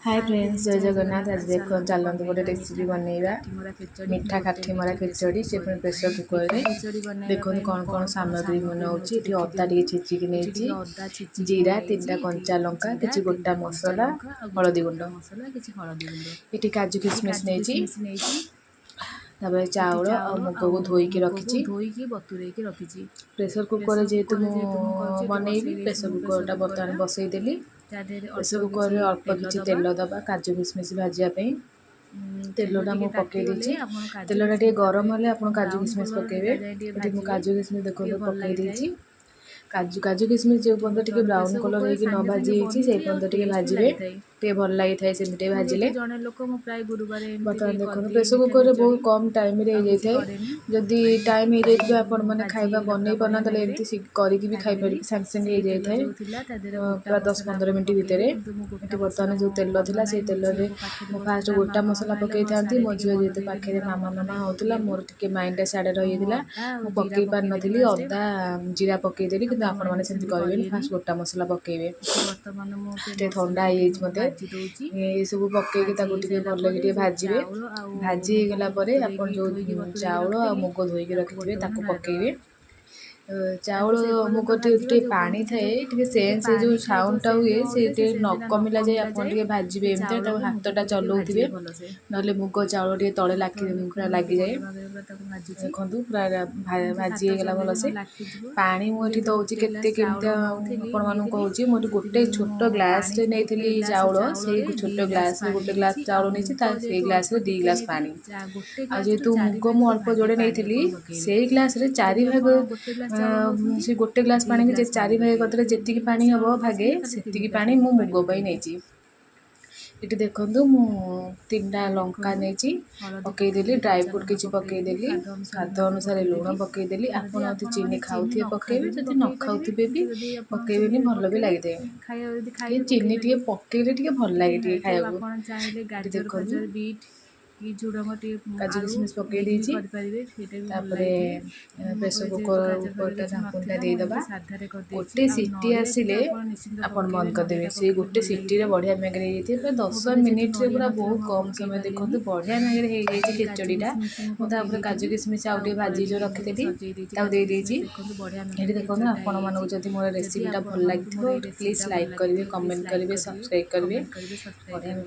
Hi friends, जय जगन्नाथ। आज देख चलते गोटे रेसिपी बनैबा मीठा काठीमरा खिचड़ी से प्रेसर कुकर में देखो कौन कौन सामग्री बनाऊँगी। ये अदा टे छेचिकी नहीं, जीरा 3टा कंचा लंका, किसी गोटा मसला, हलदी गुंड, ये काजू किशमिश नहीं, चाउल और मुग को धोईकी रखी प्रेसर कुकर जेहेतु बनैबी प्रेसर कुकरटा बर्तमान बसईदेली। प्रेसर कुकर में अल्प किसी तेल दबा काजू किशमिश भाजापी तेलटा मुझे पकई देती। तेलटा टे गरम हेल्ले आप काजू किशमिश पकेबे। ये काजू किशमिश देखो पकई देती। काजू किशमिश जो पर्यटन टे ब्राउन कलर होगी न भाजी से पर्यटन टे भाजबे, टे भल लगी था से भाजिले। बर्तमान देखो प्रेसर कुकर में बहुत कम टाइम जदि टाइम हो जाए आपण मैंने खाଇବା बनई पारना एमती करके खाईपर सांगे सांगे हो जाए पूरा 10-15 मिनट भितर। ये बर्तमान जो तेल था से तेल में फास्ट गोटा मसला पकई था। मो झील जेहतु पाखे मामा मामा होता मोर टे माइंड साड़े रही है पकई पार नी अदा जीरा पकईदेली कि आपण मैंने सेमती करेंगे। फास्ट गोटा मसला पकईबे ठंडा मत ये सब पकईकी भल लगे भाजबे। भाजी गलापर आप जो चाउल और मुग धोईकी रखिथे पकईबे। चाउल मुग टे पानी थाए सेंस जो साउंड टा हुए से न कमिला जाए आप भाजबे एमती हाथटा चलाऊे ना मुग चाउल टे तले पूरा लग जाए। देखो पूरा भाजीगला भल से पानी मुझे दौर के कहूँ मुझे गोटे छोट ग्लास नहीं चाउल से छोट ग्लास गोटे ग्लास चाउल नहीं ग्लास 2 ग्लास पानी जेहेतु मुग मु अल्प जोड़े नहीं से ग्लास 4 भाग से गोटे ग्लास पानी के 4 भाग करते जी पानी हम भागे से पानी मु मुग नहीं। ये देखो मु 3टा लंका नहीं पकईदेली, ड्राई फ्रूट किसी पकईदेली, स्वाद अनुसार लुण पकईदेली। आप चीनी खाऊे पकईबे, जब न खाऊे भी पकईबे भल भी लगे चीनी टे पकईले भल लगे खाया। देखो काजू किशमिश पकई देती प्रेसर कुकर ऊपर झाँकुटा देदेबा। गोटे सीटी आसिले आपण बंद करदेवे। से गोटे सीटी बढ़िया मैगरे पूरा 10 मिनिट पूरा बहुत कम समय देखो बढ़िया मैगरे हो खिचड़ीटा। मुझे काजू किशमिश आउटे भाजी जो रखी दे देखो आपण मानक जब मोर रेसिपीटा भल लगी प्लीज लाइक करेंगे, कमेंट करेंगे, सब्सक्राइब करेंगे। बढ़िया